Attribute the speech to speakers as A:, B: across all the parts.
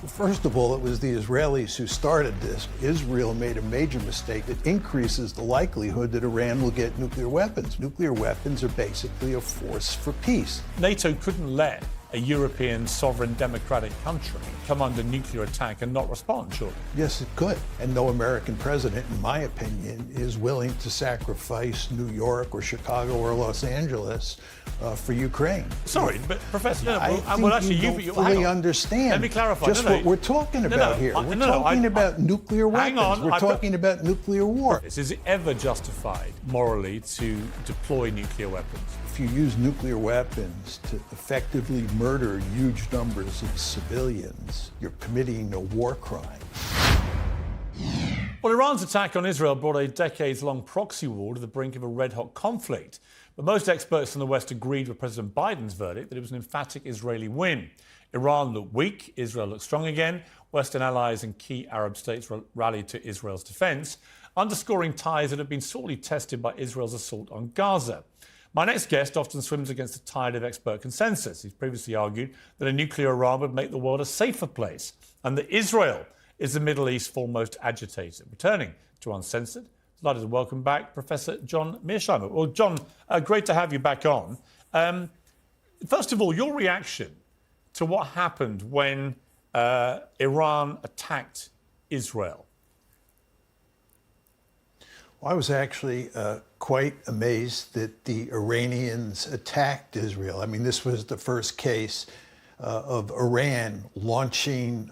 A: First of all, it was the Israelis who started this. Israel made a major mistake that increases the likelihood that Iran will get nuclear weapons. Nuclear weapons are basically a force for peace.
B: NATO couldn't let a European sovereign democratic country come under nuclear attack and not respond, surely?
A: Yes, it could. And no American president, in my opinion, is willing to sacrifice New York or Chicago or Los Angeles for Ukraine.
B: Sorry, but Professor,
A: I think you don't fully understand.
B: Let me clarify.
A: Just what we're talking about here. We're talking about nuclear weapons. We're talking about nuclear war.
B: Is it ever justified morally to deploy nuclear weapons?
A: If you use nuclear weapons to effectively murder huge numbers of civilians, you're committing a war crime.
B: Well, Iran's attack on Israel brought a decades-long proxy war to the brink of a red-hot conflict. But most experts in the West agreed with President Biden's verdict that it was an emphatic Israeli win. Iran looked weak, Israel looked strong again. Western allies and key Arab states rallied to Israel's defence, underscoring ties that have been sorely tested by Israel's assault on Gaza. My next guest often swims against the tide of expert consensus. He's previously argued that a nuclear Iran would make the world a safer place and that Israel is the Middle East's foremost agitator. Returning to Uncensored, delighted to welcome back Professor John Mearsheimer. Well, John, great to have you back on. First of all, your reaction to what happened when Iran attacked Israel.
A: I was actually quite amazed that the Iranians attacked Israel. I mean, this was the first case of Iran launching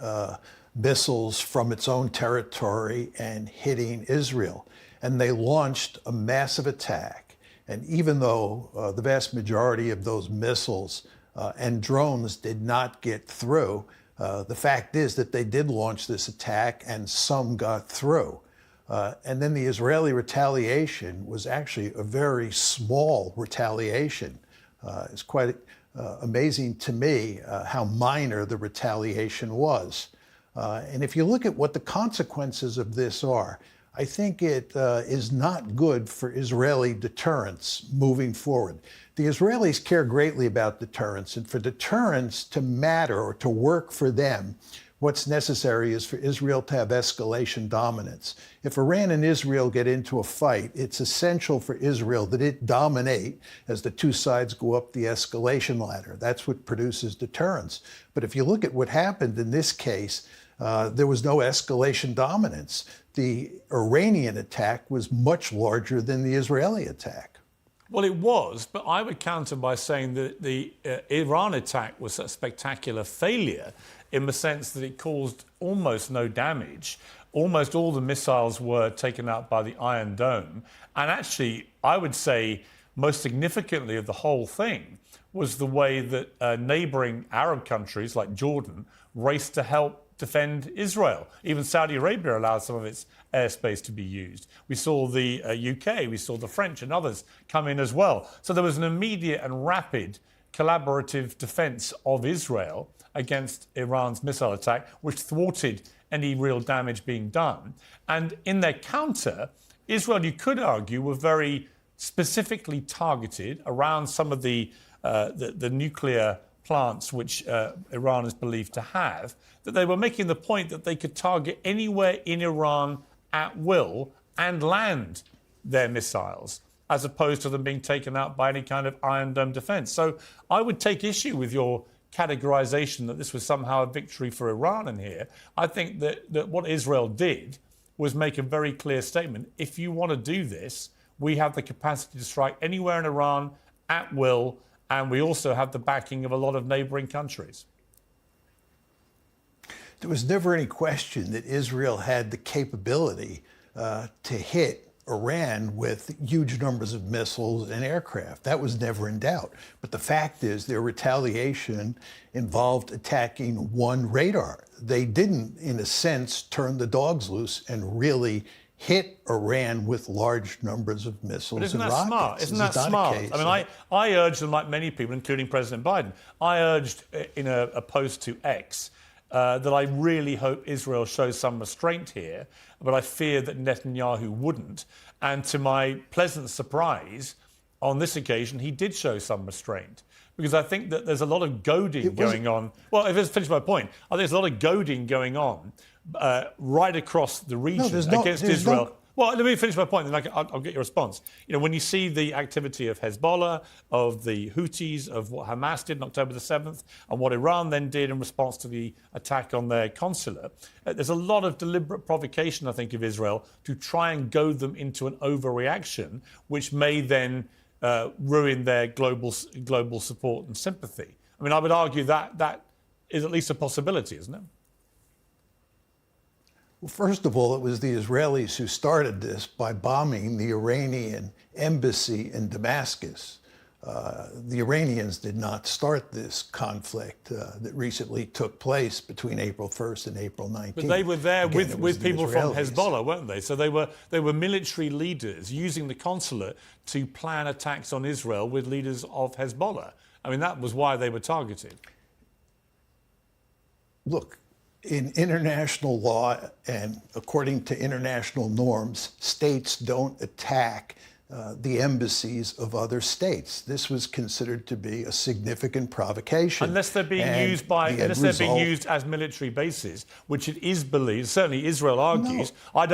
A: missiles from its own territory and hitting Israel. And they launched a massive attack. And even though the vast majority of those missiles and drones did not get through, the fact is that they did launch this attack and some got through. And then the Israeli retaliation was actually a very small retaliation. It's quite amazing to me how minor the retaliation was. And if you look at what the consequences of this are, I think it is not good for Israeli deterrence moving forward. The Israelis care greatly about deterrence, and for deterrence to matter or to work for them, what's necessary is for Israel to have escalation dominance. If Iran and Israel get into a fight, it's essential for Israel that it dominate as the two sides go up the escalation ladder. That's what produces deterrence. But if you look at what happened in this case, there was no escalation dominance. The Iranian attack was much larger than the Israeli attack.
B: Well, it was, but I would counter by saying that the Iran attack was a spectacular failure in the sense that it caused almost no damage. Almost all the missiles were taken out by the Iron Dome. And actually, I would say most significantly of the whole thing was the way that neighbouring Arab countries like Jordan raced to help defend Israel. Even Saudi Arabia allowed some of its airspace to be used. We saw the UK, we saw the French and others come in as well. So there was an immediate and rapid collaborative defence of Israel against Iran's missile attack, which thwarted any real damage being done. And in their counter, Israel, you could argue, were very specifically targeted around some of the nuclear plants which Iran is believed to have, that they were making the point that they could target anywhere in Iran at will and land their missiles, as opposed to them being taken out by any kind of Iron Dome defense. So I would take issue with your categorization that this was somehow a victory for Iran in here. I think that what Israel did was make a very clear statement. If you want to do this, we have the capacity to strike anywhere in Iran at will, and we also have the backing of a lot of neighboring countries.
A: There was never any question that Israel had the capability to hit Iran with huge numbers of missiles and aircraft. That was never in doubt. But the fact is their retaliation involved attacking one radar. They didn't, in a sense, turn the dogs loose and really hit Iran with large numbers of missiles and rockets.
B: Smart? Isn't that smart? I mean, I urged, and like many people, including President Biden, I urged in a post to X that I really hope Israel shows some restraint here, but I fear that Netanyahu wouldn't. And to my pleasant surprise, on this occasion, he did show some restraint. Because I think that there's a lot of goading going on. Well, if I finish my point, I think there's a lot of goading going on right across the region against Israel. Well, let me finish my point, then I'll get your response. You know, when you see the activity of Hezbollah, of the Houthis, of what Hamas did on October the 7th, and what Iran then did in response to the attack on their consulate, there's a lot of deliberate provocation, I think, of Israel to try and goad them into an overreaction, which may then ruin their global support and sympathy. I mean, I would argue that that is at least a possibility, isn't it?
A: Well, first of all, it was the Israelis who started this by bombing the Iranian embassy in Damascus. The Iranians did not start this conflict that recently took place between April 1st and April 19th.
B: But they were there with people from Hezbollah, weren't they? So they were military leaders using the consulate to plan attacks on Israel with leaders of Hezbollah. I mean, that was why they were targeted.
A: Look, in international law and according to international norms, states don't attack the embassies of other states. This was considered to be a significant provocation.
B: Unless they're being used as military bases, which it is believed, certainly Israel argues. No. I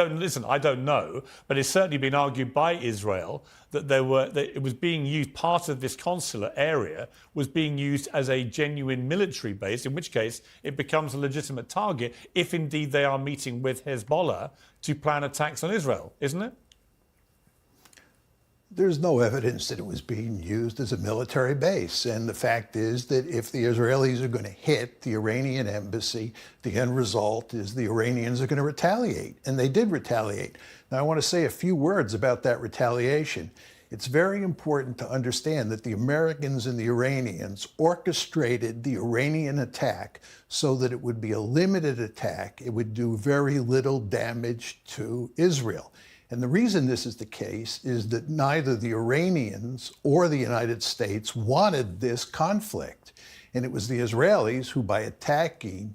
B: don't know, but it's certainly been argued by Israel that it was being used, part of this consular area was being used as a genuine military base, in which case it becomes a legitimate target if indeed they are meeting with Hezbollah to plan attacks on Israel, isn't it?
A: There's no evidence that it was being used as a military base. And the fact is that if the Israelis are going to hit the Iranian embassy, the end result is the Iranians are going to retaliate. And they did retaliate. Now, I want to say a few words about that retaliation. It's very important to understand that the Americans and the Iranians orchestrated the Iranian attack so that it would be a limited attack. It would do very little damage to Israel. And the reason this is the case is that neither the Iranians or the United States wanted this conflict. And it was the Israelis who, by attacking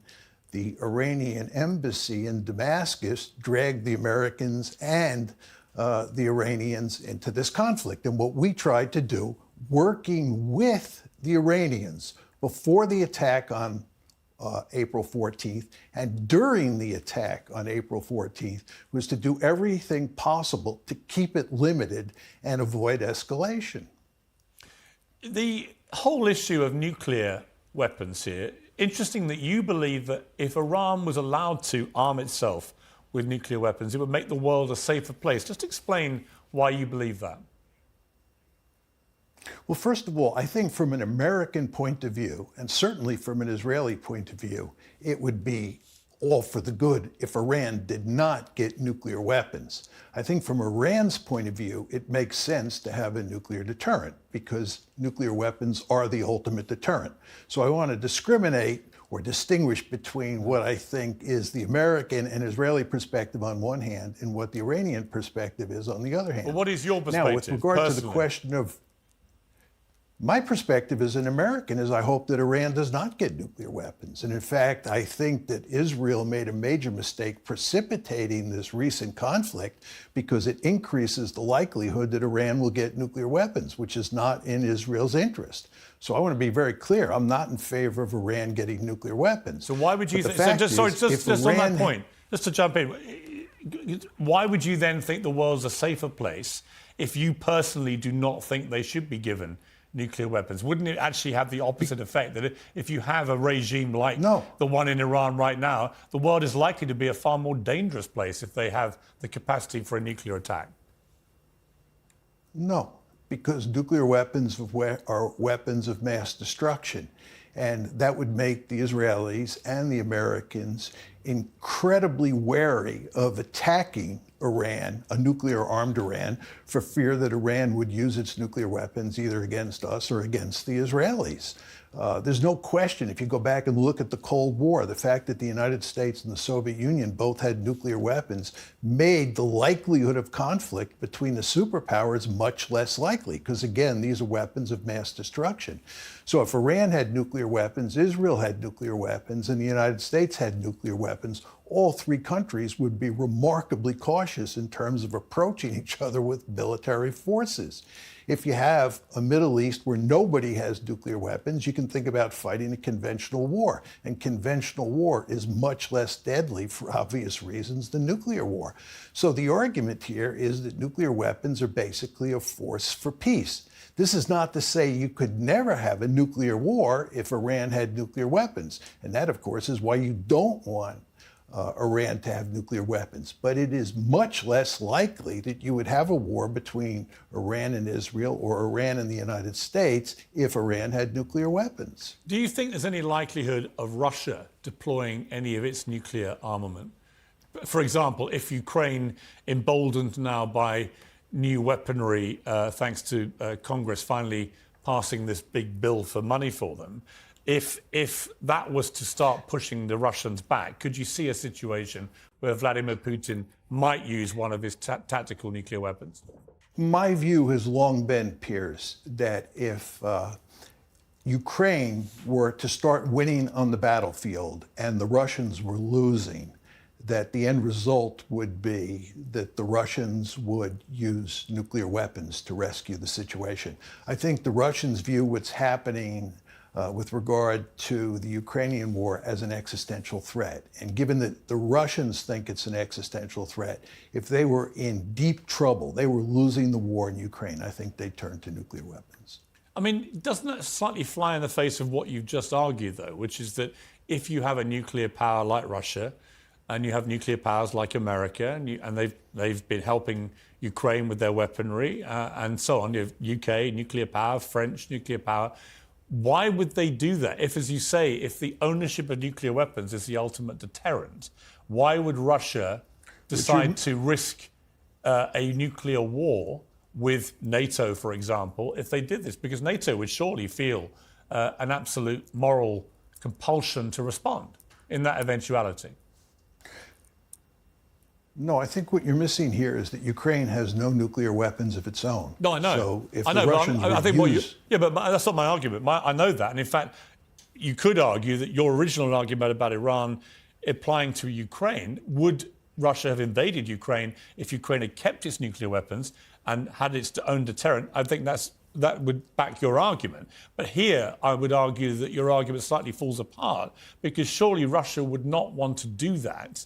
A: the Iranian embassy in Damascus, dragged the Americans and the Iranians into this conflict. And what we tried to do, working with the Iranians before the attack on April 14th and during the attack on April 14th, was to do everything possible to keep it limited and avoid escalation.
B: The whole issue of nuclear weapons here, interesting that you believe that if Iran was allowed to arm itself with nuclear weapons, it would make the world a safer place. Just explain why you believe that.
A: Well, first of all, I think from an American point of view, and certainly from an Israeli point of view, it would be all for the good if Iran did not get nuclear weapons. I think from Iran's point of view, it makes sense to have a nuclear deterrent because nuclear weapons are the ultimate deterrent. So I want to discriminate or distinguish between what I think is the American and Israeli perspective on one hand and what the Iranian perspective is on the other hand.
B: Well, what is your perspective?
A: Now, with regard
B: personally
A: to the question of my perspective as an American is I hope that Iran does not get nuclear weapons. And in fact, I think that Israel made a major mistake precipitating this recent conflict because it increases the likelihood that Iran will get nuclear weapons, which is not in Israel's interest. So I want to be very clear. I'm not in favor of Iran getting nuclear weapons.
B: So why would you just on that point, just to jump in, why would you then think the world's a safer place if you personally do not think they should be given nuclear weapons? Wouldn't it actually have the opposite effect, that if you have a regime like the one in Iran right now, the world is likely to be a far more dangerous place if they have the capacity for a nuclear attack?
A: No, because nuclear weapons are weapons of mass destruction. And that would make the Israelis and the Americans incredibly wary of attacking Iran, a nuclear-armed Iran, for fear that Iran would use its nuclear weapons either against us or against the Israelis. There's no question, if you go back and look at the Cold War, the fact that the United States and the Soviet Union both had nuclear weapons made the likelihood of conflict between the superpowers much less likely, because again, these are weapons of mass destruction. So if Iran had nuclear weapons, Israel had nuclear weapons, and the United States had nuclear weapons, all three countries would be remarkably cautious in terms of approaching each other with military forces. If you have a Middle East where nobody has nuclear weapons, you can think about fighting a conventional war. And conventional war is much less deadly for obvious reasons than nuclear war. So the argument here is that nuclear weapons are basically a force for peace. This is not to say you could never have a nuclear war if Iran had nuclear weapons. And that, of course, is why you don't want Iran to have nuclear weapons. But it is much less likely that you would have a war between Iran and Israel or Iran and the United States if Iran had nuclear weapons.
B: Do you think there's any likelihood of Russia deploying any of its nuclear armament? For example, if Ukraine, emboldened now by new weaponry, thanks to Congress finally passing this big bill for money for them, if that was to start pushing the Russians back, could you see a situation where Vladimir Putin might use one of his tactical nuclear weapons?
A: My view has long been, Piers, that if Ukraine were to start winning on the battlefield and the Russians were losing, that the end result would be that the Russians would use nuclear weapons to rescue the situation. I think the Russians view what's happening with regard to the Ukrainian war as an existential threat. And given that the Russians think it's an existential threat, if they were in deep trouble, they were losing the war in Ukraine, I think they'd turn to nuclear weapons.
B: I mean, doesn't that slightly fly in the face of what you've just argued, though, which is that if you have a nuclear power like Russia, and you have nuclear powers like America, and they've been helping Ukraine with their weaponry, and so on. You have UK nuclear power, French nuclear power. Why would they do that? If, as you say, if the ownership of nuclear weapons is the ultimate deterrent, why would Russia decide to risk a nuclear war with NATO, for example, if they did this? Because NATO would surely feel an absolute moral compulsion to respond in that eventuality.
A: No, I think what you're missing here is that Ukraine has no nuclear weapons of its own.
B: No, I know.
A: So if
B: I know,
A: the Russians
B: I think
A: use...
B: but that's not my argument. I know that. And in fact, you could argue that your original argument about Iran applying to Ukraine, would Russia have invaded Ukraine if Ukraine had kept its nuclear weapons and had its own deterrent? I think that would back your argument. But here, I would argue that your argument slightly falls apart, because surely Russia would not want to do that,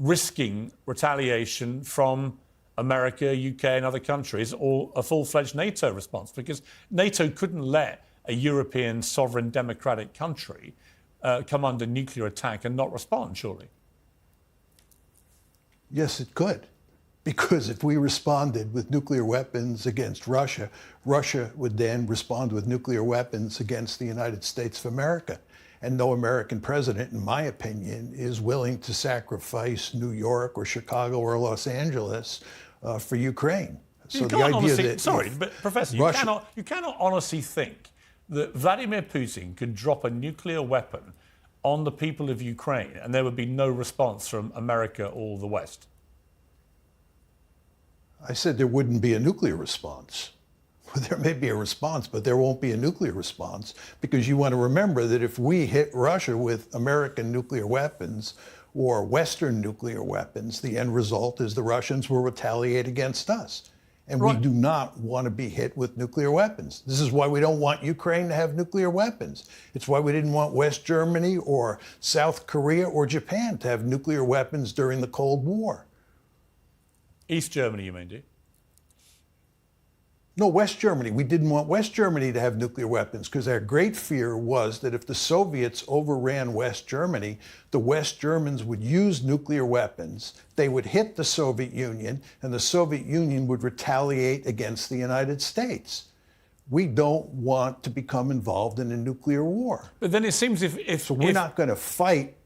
B: risking retaliation from America, UK and other countries, or a full-fledged NATO response, because NATO couldn't let a European sovereign democratic country come under nuclear attack and not respond, surely.
A: Yes, it could. Because if we responded with nuclear weapons against Russia, Russia would then respond with nuclear weapons against the United States of America. And no American president, in my opinion, is willing to sacrifice New York or Chicago or Los Angeles for Ukraine.
B: So the idea that... Sorry, but Professor, you cannot honestly think that Vladimir Putin could drop a nuclear weapon on the people of Ukraine and there would be no response from America or the West.
A: I said there wouldn't be a nuclear response. There may be a response, but there won't be a nuclear response, because you want to remember that if we hit Russia with American nuclear weapons or Western nuclear weapons, the end result is the Russians will retaliate against us. And we do not want to be hit with nuclear weapons. This is why we don't want Ukraine to have nuclear weapons. It's why we didn't want West Germany or South Korea or Japan to have nuclear weapons during the Cold War.
B: East Germany, you mean, do you?
A: No, West Germany. We didn't want West Germany to have nuclear weapons because our great fear was that if the Soviets overran West Germany, the West Germans would use nuclear weapons, they would hit the Soviet Union, and the Soviet Union would retaliate against the United States. We don't want to become involved in a nuclear war.
B: But then it seems
A: So we're not going to fight.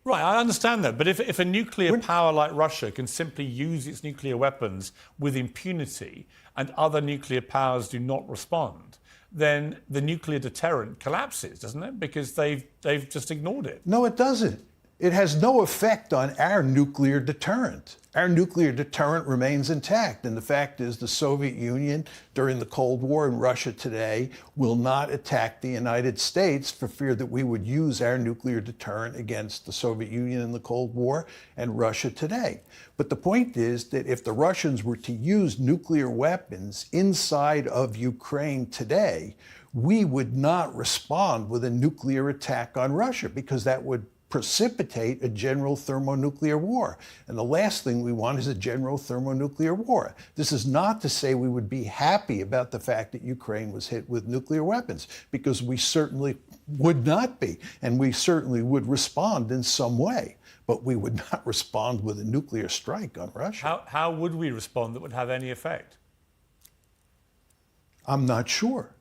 B: Right, I understand that. But if a nuclear power like Russia can simply use its nuclear weapons with impunity and other nuclear powers do not respond, then the nuclear deterrent collapses, doesn't it? Because they've just ignored it.
A: No, it doesn't. It has no effect on our nuclear deterrent. Our nuclear deterrent remains intact. And the fact is the Soviet Union during the Cold War and Russia today will not attack the United States for fear that we would use our nuclear deterrent against the Soviet Union in the Cold War and Russia today. But the point is that if the Russians were to use nuclear weapons inside of Ukraine today, we would not respond with a nuclear attack on Russia because that would precipitate a general thermonuclear war. And the last thing we want is a general thermonuclear war. This is not to say we would be happy about the fact that Ukraine was hit with nuclear weapons, because we certainly would not be, and we certainly would respond in some way. But we would not respond with a nuclear strike on Russia.
B: How would we respond that would have any effect?
A: I'm not sure.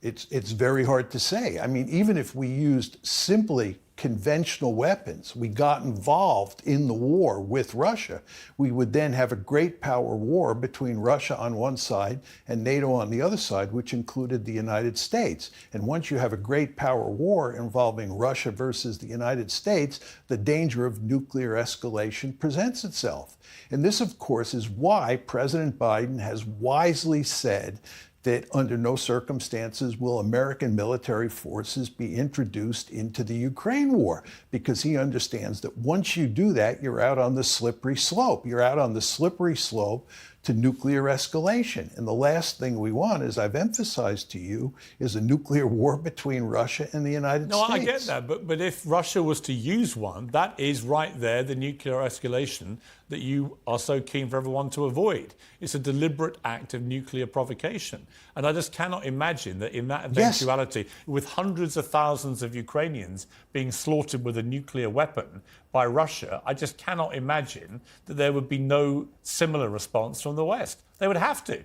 A: It's very hard to say. I mean, even if we used simply conventional weapons, we got involved in the war with Russia, we would then have a great power war between Russia on one side and NATO on the other side, which included the United States. And once you have a great power war involving Russia versus the United States, the danger of nuclear escalation presents itself. And this, of course, is why President Biden has wisely said that under no circumstances will American military forces be introduced into the Ukraine war, because he understands that once you do that, you're out on the slippery slope. You're out on the slippery slope to nuclear escalation. And the last thing we want, as I've emphasized to you, is a nuclear war between Russia and the United States.
B: No, I get that. But if Russia was to use one, that is right there, the nuclear escalation that you are so keen for everyone to avoid. It's a deliberate act of nuclear provocation. And I just cannot imagine that in that eventuality, with hundreds of thousands of Ukrainians being slaughtered with a nuclear weapon by Russia, I just cannot imagine that there would be no similar response from the West. They would have to.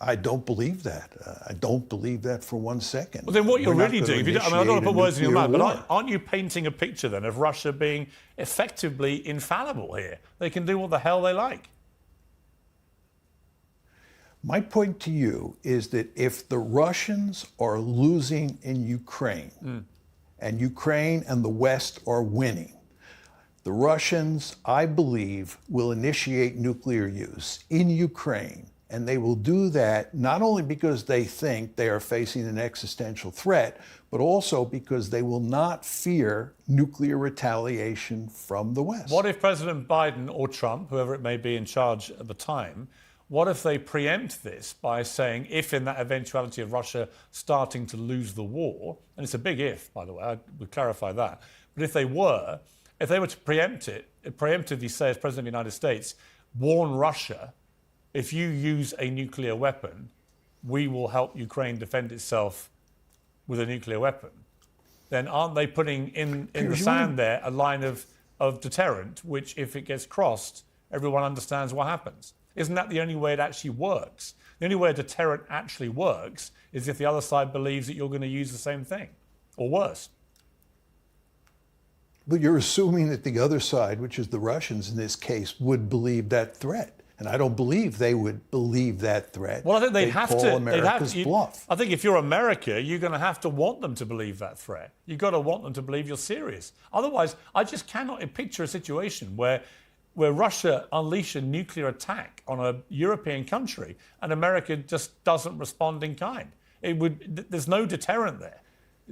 A: I don't believe that. I don't believe that for 1 second.
B: Well, then what you're really doing, I don't want to put words in your mouth,
A: war.
B: but aren't you painting a picture then of Russia being effectively infallible here? They can do what the hell they like.
A: My point to you is that if the Russians are losing in Ukraine, and Ukraine and the West are winning, the Russians, I believe, will initiate nuclear use in Ukraine. And they will do that not only because they think they are facing an existential threat, but also because they will not fear nuclear retaliation from the West.
B: What if President Biden or Trump, whoever it may be in charge at the time, what if they preempt this by saying, if in that eventuality of Russia starting to lose the war, and it's a big if, by the way, I would clarify that, but if they were to preempt it, preemptively say as President of the United States, warn Russia, if you use a nuclear weapon, we will help Ukraine defend itself with a nuclear weapon, then aren't they putting in the sand there a line of deterrent, which if it gets crossed, everyone understands what happens? Isn't that the only way it actually works? The only way a deterrent actually works is if the other side believes that you're going to use the same thing, or worse.
A: But you're assuming that the other side, which is the Russians in this case, would believe that threat. And I don't believe they would believe that threat.
B: Well, I think they'd have
A: call
B: to.
A: America's bluff.
B: I think if you're America, you're going to have to want them to believe that threat. You've got to want them to believe you're serious. Otherwise, I just cannot picture a situation where Russia unleash a nuclear attack on a European country and America just doesn't respond in kind. There's no deterrent there.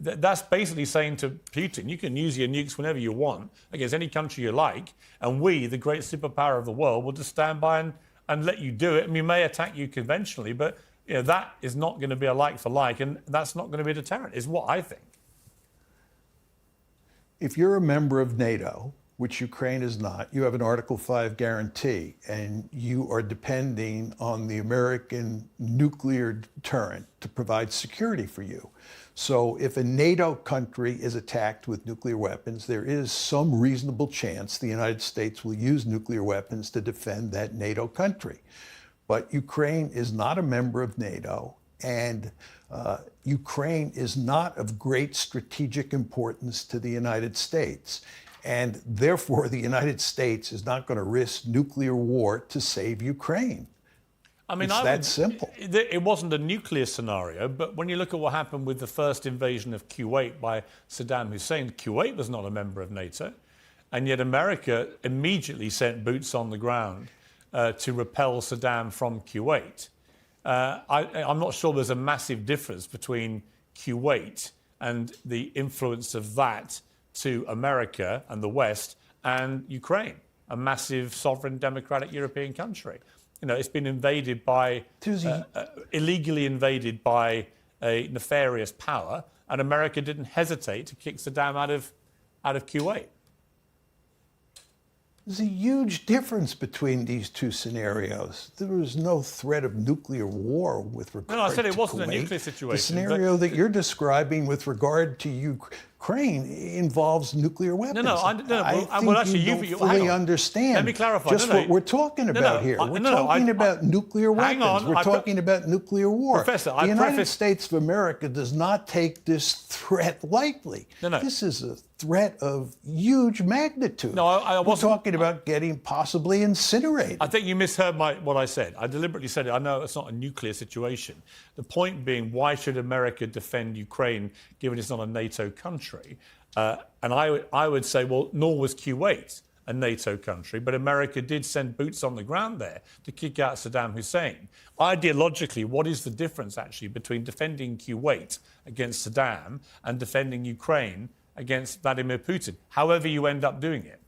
B: That's basically saying to Putin, you can use your nukes whenever you want against any country you like, and we, the great superpower of the world, will just stand by and let you do it. And we may attack you conventionally, but that is not going to be a like for like, and that's not going to be a deterrent, is what I think.
A: If you're a member of NATO, which Ukraine is not, you have an Article 5 guarantee, and you are depending on the American nuclear deterrent to provide security for you. So if a NATO country is attacked with nuclear weapons, there is some reasonable chance the United States will use nuclear weapons to defend that NATO country. But Ukraine is not a member of NATO, and Ukraine is not of great strategic importance to the United States. And therefore, the United States is not going to risk nuclear war to save Ukraine.
B: I mean,
A: it's that simple.
B: It wasn't a nuclear scenario, but when you look at what happened with the first invasion of Kuwait by Saddam Hussein, Kuwait was not a member of NATO, and yet America immediately sent boots on the ground to repel Saddam from Kuwait. I'm not sure there's a massive difference between Kuwait and the influence of that to America and the West and Ukraine, a massive sovereign democratic European country. You know, it's been invaded by, illegally invaded by a nefarious power, and America didn't hesitate to kick Saddam out of Kuwait.
A: There's a huge difference between these two scenarios. There was no threat of nuclear war with regard to
B: No, I said it wasn't
A: Kuwait.
B: a nuclear situation.
A: The scenario that you're describing with regard to Ukraine involves nuclear weapons.
B: I think
A: you don't fully understand.
B: Let me clarify.
A: Just what we're talking about here. We're talking about nuclear weapons. We're talking about nuclear war.
B: Professor,
A: the United States of America does not take this threat lightly. This is a threat of huge magnitude. We're talking about getting possibly incinerated.
B: I think you misheard what I said. I deliberately said it. I know it's not a nuclear situation. The point being, why should America defend Ukraine given it's not a NATO country? And I would say, well, nor was Kuwait a NATO country, but America did send boots on the ground there to kick out Saddam Hussein. Ideologically, what is the difference actually between defending Kuwait against Saddam and defending Ukraine against Vladimir Putin, however you end up doing it?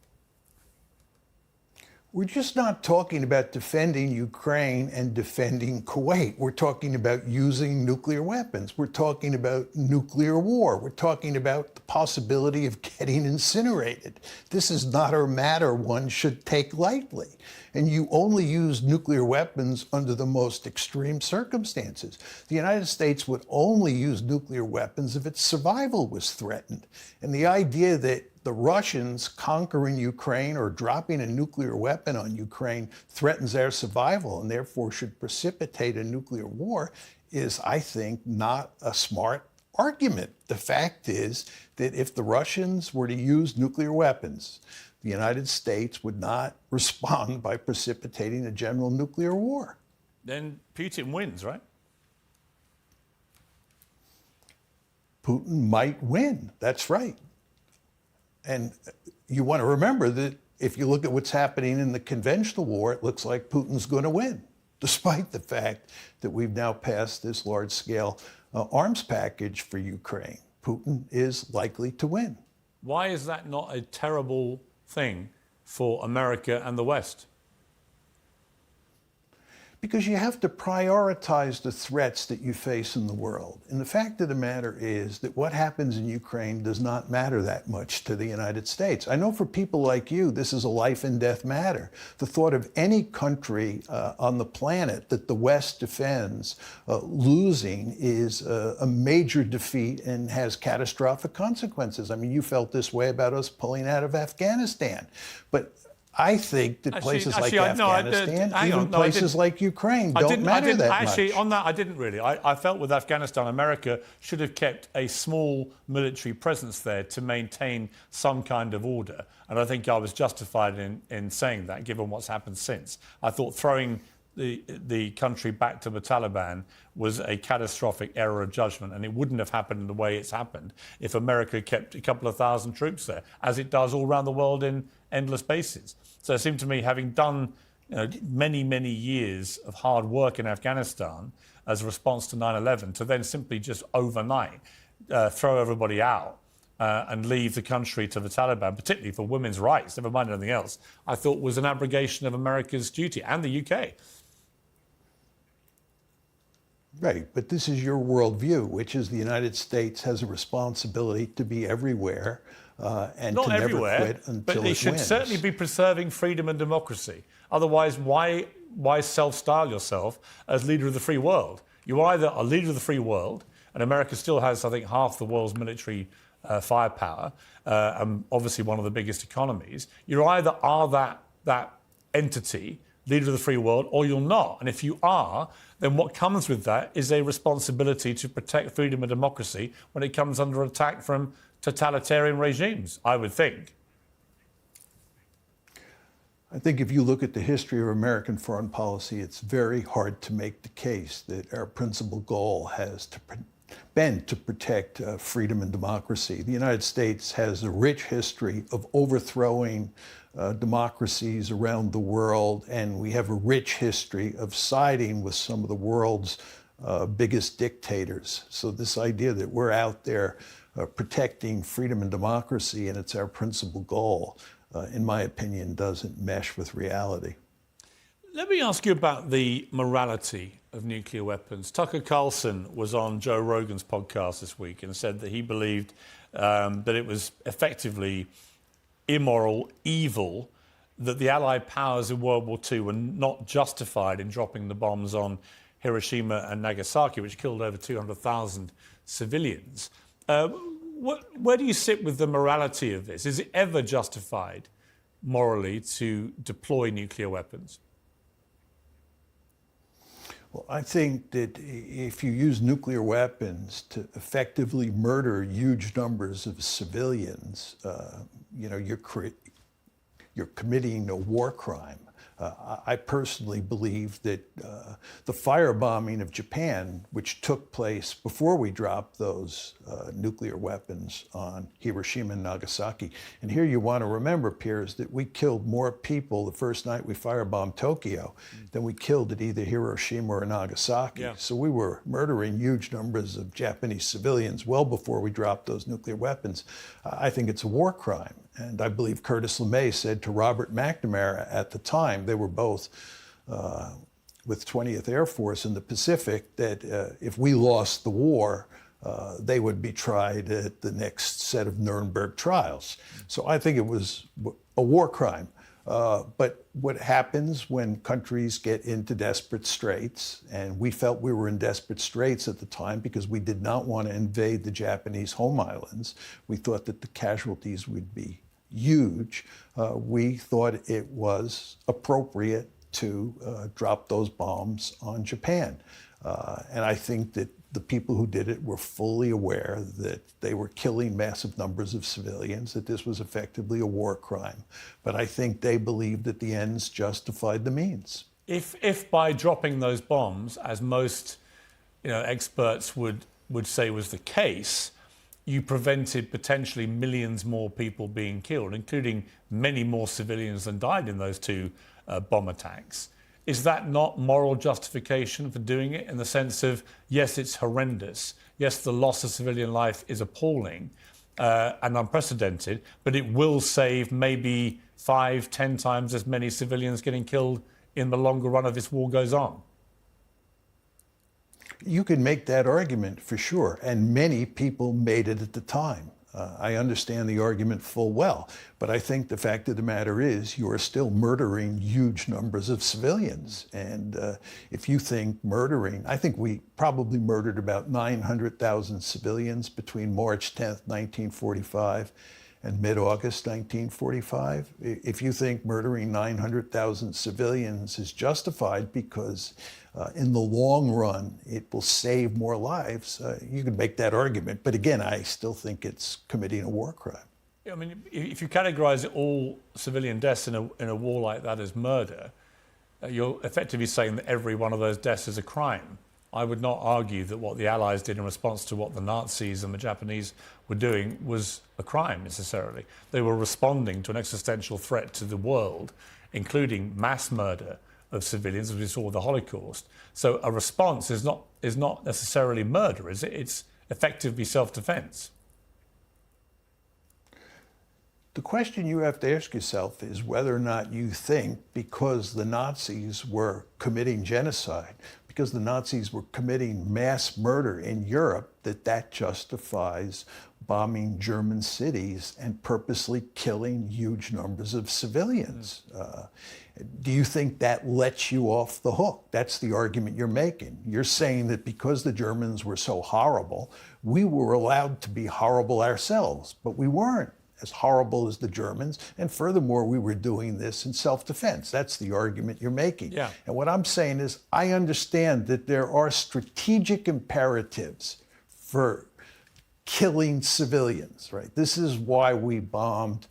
A: We're just not talking about defending Ukraine and defending Kuwait. We're talking about using nuclear weapons. We're talking about nuclear war. We're talking about the possibility of getting incinerated. This is not a matter one should take lightly. And you only use nuclear weapons under the most extreme circumstances. The United States would only use nuclear weapons if its survival was threatened. And the idea that the Russians conquering Ukraine or dropping a nuclear weapon on Ukraine threatens their survival and therefore should precipitate a nuclear war is, I think, not a smart argument. The fact is that if the Russians were to use nuclear weapons, the United States would not respond by precipitating a general nuclear war.
B: Then Putin wins, right?
A: Putin might win. That's right. And you want to remember that if you look at what's happening in the conventional war, it looks like Putin's going to win, despite the fact that we've now passed this large-scale arms package for Ukraine. Putin is likely to win.
B: Why is that not a terrible thing for America and the West?
A: Because you have to prioritize the threats that you face in the world. And the fact of the matter is that what happens in Ukraine does not matter that much to the United States. I know for people like you, this is a life and death matter. The thought of any country on the planet that the West defends losing is a major defeat and has catastrophic consequences. I mean, you felt this way about us pulling out of Afghanistan. But I think that places like Afghanistan, even places like Ukraine, don't matter that much.
B: Actually, on that, I didn't really. I felt with Afghanistan, America should have kept a small military presence there to maintain some kind of order. And I think I was justified in saying that, given what's happened since. I thought throwing the country back to the Taliban was a catastrophic error of judgment, and it wouldn't have happened in the way it's happened if America kept a couple of thousand troops there, as it does all around the world in endless bases. So it seemed to me, having done many, many years of hard work in Afghanistan as a response to 9/11, to then simply just overnight throw everybody out and leave the country to the Taliban, particularly for women's rights, never mind anything else, I thought was an abrogation of America's duty, and the UK.
A: Right, but this is your worldview, which is the United States has a responsibility to be everywhere and
B: not
A: to never
B: everywhere,
A: quit until it
B: but they should
A: wins.
B: certainly be preserving freedom and democracy. Otherwise, why self-style yourself as leader of the free world? You either are leader of the free world, and America still has, I think, half the world's military firepower, and obviously one of the biggest economies. You either are that entity, leader of the free world, or you're not. And if you are, then what comes with that is a responsibility to protect freedom and democracy when it comes under attack from totalitarian regimes, I would think.
A: I think if you look at the history of American foreign policy, it's very hard to make the case that our principal goal has been to protect freedom and democracy. The United States has a rich history of overthrowing democracies around the world, and we have a rich history of siding with some of the world's biggest dictators. So this idea that we're out there protecting freedom and democracy and it's our principal goal, in my opinion, doesn't mesh with reality.
B: Let me ask you about the morality of nuclear weapons. Tucker Carlson was on Joe Rogan's podcast this week and said that he believed that it was effectively immoral, evil, that the Allied powers in World War II were not justified in dropping the bombs on Hiroshima and Nagasaki, which killed over 200,000 civilians. Where do you sit with the morality of this? Is it ever justified morally to deploy nuclear weapons?
A: Well, I think that if you use nuclear weapons to effectively murder huge numbers of civilians, you're committing a war crime. I personally believe that the firebombing of Japan, which took place before we dropped those nuclear weapons on Hiroshima and Nagasaki, and here you want to remember, Piers, that we killed more people the first night we firebombed Tokyo than we killed at either Hiroshima or Nagasaki.
B: Yeah.
A: So we were murdering huge numbers of Japanese civilians well before we dropped those nuclear weapons. I think it's a war crime. And I believe Curtis LeMay said to Robert McNamara at the time, they were both with 20th Air Force in the Pacific, that if we lost the war, they would be tried at the next set of Nuremberg trials. So I think it was a war crime. But what happens when countries get into desperate straits, and we felt we were in desperate straits at the time because we did not want to invade the Japanese home islands. We thought that the casualties would be huge. We thought it was appropriate to drop those bombs on Japan. And I think that the people who did it were fully aware that they were killing massive numbers of civilians, that this was effectively a war crime. But I think they believed that the ends justified the means.
B: If by dropping those bombs, as most experts would say was the case, you prevented potentially millions more people being killed, including many more civilians than died in those two bomb attacks. Is that not moral justification for doing it, in the sense of, yes, it's horrendous, yes, the loss of civilian life is appalling and unprecedented, but it will save maybe 5-10 times as many civilians getting killed in the longer run of this war goes on?
A: You can make that argument for sure, and many people made it at the time. I understand the argument full well, but I think the fact of the matter is you are still murdering huge numbers of civilians. And if you think murdering, I think we probably murdered about 900,000 civilians between March 10th, 1945 and mid-August 1945. If you think murdering 900,000 civilians is justified because in the long run it will save more lives, you can make that argument. But again, I still think it's committing a war crime.
B: I mean, if you categorize all civilian deaths in a war like that as murder, you're effectively saying that every one of those deaths is a crime. I would not argue that what the Allies did in response to what the Nazis and the Japanese were doing was a crime necessarily. They were responding to an existential threat to the world, including mass murder of civilians, as we saw with the Holocaust. So a response is not necessarily murder, is it? It's effectively self-defense.
A: The question you have to ask yourself is whether or not you think, because the Nazis were committing genocide, because the Nazis were committing mass murder in Europe, that justifies bombing German cities and purposely killing huge numbers of civilians. Do you think that lets you off the hook? That's the argument you're making. You're saying that because the Germans were so horrible, we were allowed to be horrible ourselves, but we weren't as horrible as the Germans, and furthermore, we were doing this in self-defense. That's the argument you're making.
B: Yeah.
A: And what I'm saying is, I understand that there are strategic imperatives for killing civilians, right? This is why we bombed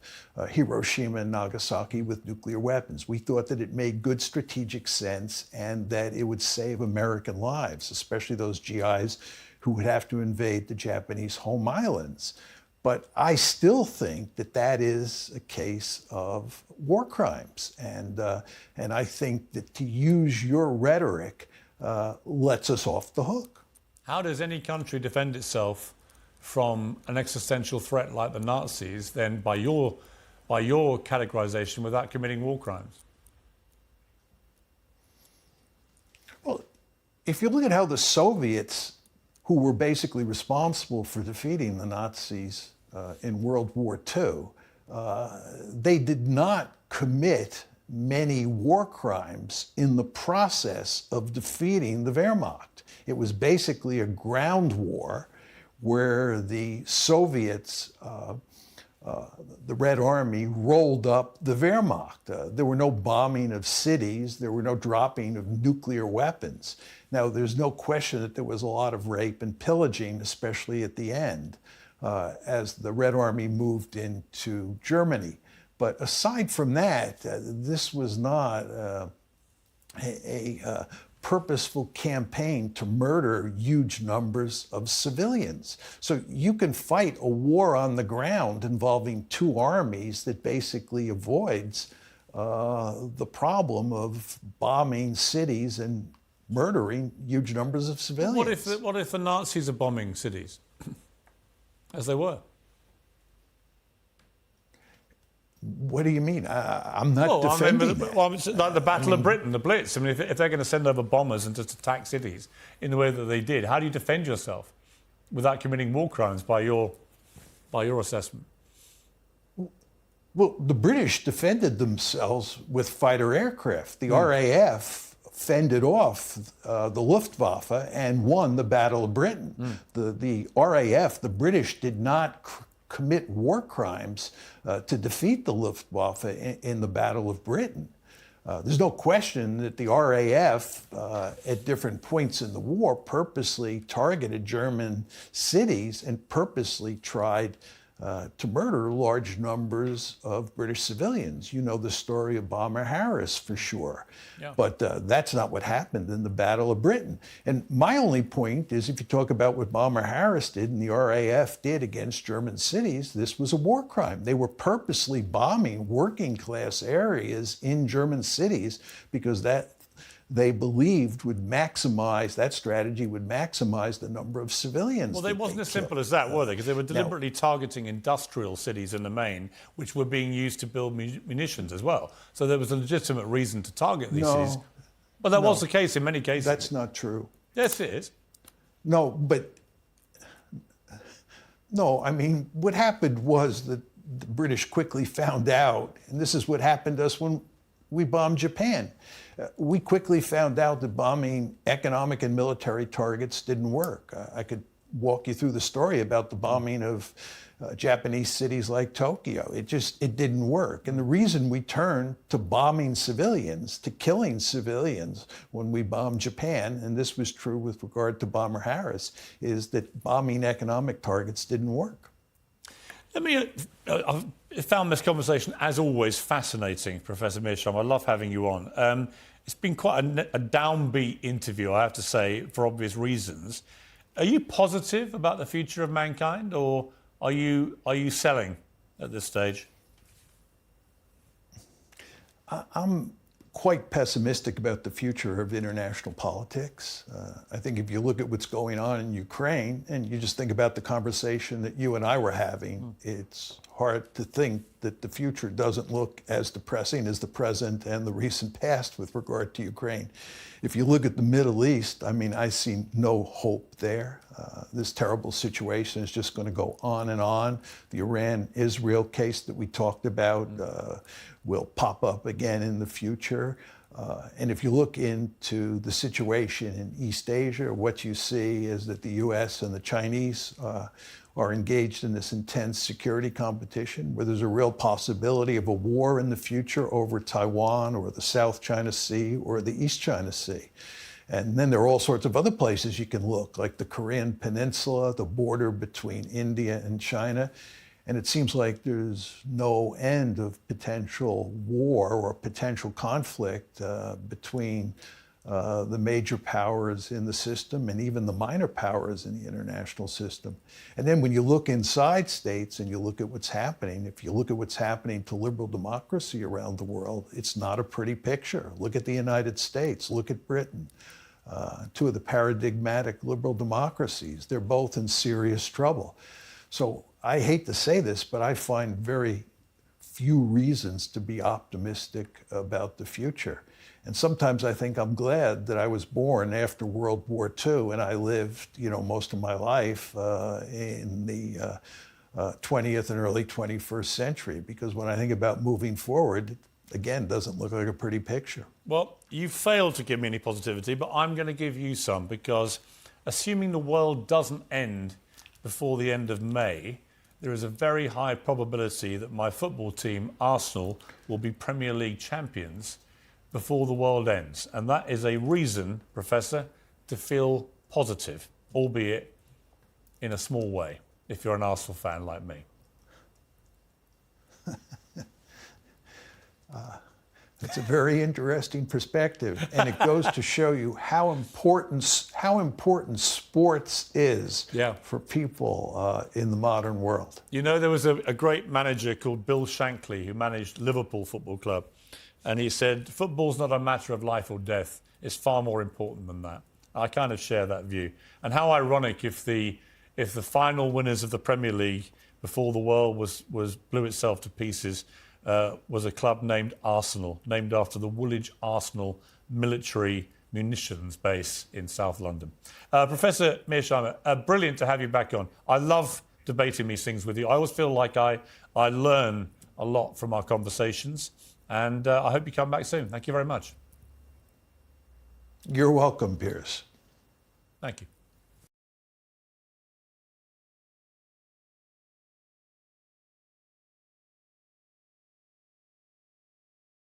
A: Hiroshima and Nagasaki with nuclear weapons. We thought that it made good strategic sense and that it would save American lives, especially those GIs who would have to invade the Japanese home islands. But I still think that that is a case of war crimes. And I think that to use your rhetoric lets us off the hook.
B: How does any country defend itself from an existential threat like the Nazis, then by your categorization, without committing war crimes?
A: Well, if you look at how the Soviets, who were basically responsible for defeating the Nazis in World War II, they did not commit many war crimes in the process of defeating the Wehrmacht. It was basically a ground war where the Soviets, the Red Army, rolled up the Wehrmacht. There were no bombing of cities. There were no dropping of nuclear weapons. Now, there's no question that there was a lot of rape and pillaging, especially at the end, as the Red Army moved into Germany. But aside from that, this was not a purposeful campaign to murder huge numbers of civilians. So you can fight a war on the ground involving two armies that basically avoids the problem of bombing cities and murdering huge numbers of civilians.
B: What if the Nazis are bombing cities, as they were?
A: What do you mean? I'm not defending that.
B: Well, it's like the Battle of Britain, the Blitz. I mean, if they're going to send over bombers and just attack cities in the way that they did, how do you defend yourself without committing war crimes by your assessment?
A: Well, the British defended themselves with fighter aircraft. The RAF fended off the Luftwaffe and won the Battle of Britain. The RAF, the British, did not commit war crimes to defeat the Luftwaffe in the Battle of Britain. There's no question that the RAF, at different points in the war, purposely targeted German cities and purposely tried to murder large numbers of British civilians. You know the story of Bomber Harris for sure. Yeah. But that's not what happened in the Battle of Britain. And my only point is, if you talk about what Bomber Harris did and the RAF did against German cities, this was a war crime. They were purposely bombing working class areas in German cities because that they believed would maximize, that strategy would maximize the number of civilians.
B: Well, they wasn't as simple as that, were they? Because they were deliberately targeting industrial cities in the main, which were being used to build munitions as well. So there was a legitimate reason to target these cities. But that was the case in many cases.
A: That's not true.
B: Yes, it is.
A: No, I mean, what happened was that the British quickly found out, and this is what happened to us when we bombed Japan. We quickly found out that bombing economic and military targets didn't work. I could walk you through the story about the bombing of Japanese cities like Tokyo. It didn't work. And the reason we turned to bombing civilians, to killing civilians when we bombed Japan, and this was true with regard to Bomber Harris, is that bombing economic targets didn't work.
B: I found this conversation, as always, fascinating, Professor Mearsheimer. I love having you on. It's been quite a downbeat interview, I have to say, for obvious reasons. Are you positive about the future of mankind, or are you selling at this stage?
A: I'm quite pessimistic about the future of international politics. I think if you look at what's going on in Ukraine and you just think about the conversation that you and I were having, it's hard to think that the future doesn't look as depressing as the present and the recent past with regard to Ukraine. If you look at the Middle East, I mean, I see no hope there. This terrible situation is just going to go on and on. The Iran-Israel case that we talked about will pop up again in the future. And if you look into the situation in East Asia, what you see is that the US and the Chinese are engaged in this intense security competition where there's a real possibility of a war in the future over Taiwan or the South China Sea or the East China Sea. And then there are all sorts of other places you can look, like the Korean Peninsula, the border between India and China. And it seems like there's no end of potential war or potential conflict between the major powers in the system and even the minor powers in the international system. And then when you look inside states and you look at what's happening, if you look at what's happening to liberal democracy around the world, it's not a pretty picture. Look at the United States, look at Britain. Two of the paradigmatic liberal democracies, they're both in serious trouble. So I hate to say this, but I find very few reasons to be optimistic about the future. And sometimes I think I'm glad that I was born after World War II and I lived, most of my life in the 20th and early 21st century, because when I think about moving forward, again, doesn't look like a pretty picture.
B: Well, you failed to give me any positivity, but I'm going to give you some, because assuming the world doesn't end before the end of May, there is a very high probability that my football team, Arsenal, will be Premier League champions before the world ends. And that is a reason, Professor, to feel positive, albeit in a small way, if you're an Arsenal fan like me.
A: It's a very interesting perspective, and it goes to show you how important sports is for people in the modern world.
B: There was a great manager called Bill Shankly who managed Liverpool Football Club, and he said, football's not a matter of life or death, it's far more important than that. I kind of share that view. And how ironic if the final winners of the Premier League before the world blew itself to pieces was a club named Arsenal, named after the Woolwich Arsenal military munitions base in South London. Professor Mearsheimer, brilliant to have you back on. I love debating these things with you. I always feel like I learn a lot from our conversations, and I hope you come back soon. Thank you very much.
A: You're welcome, Piers.
B: Thank you.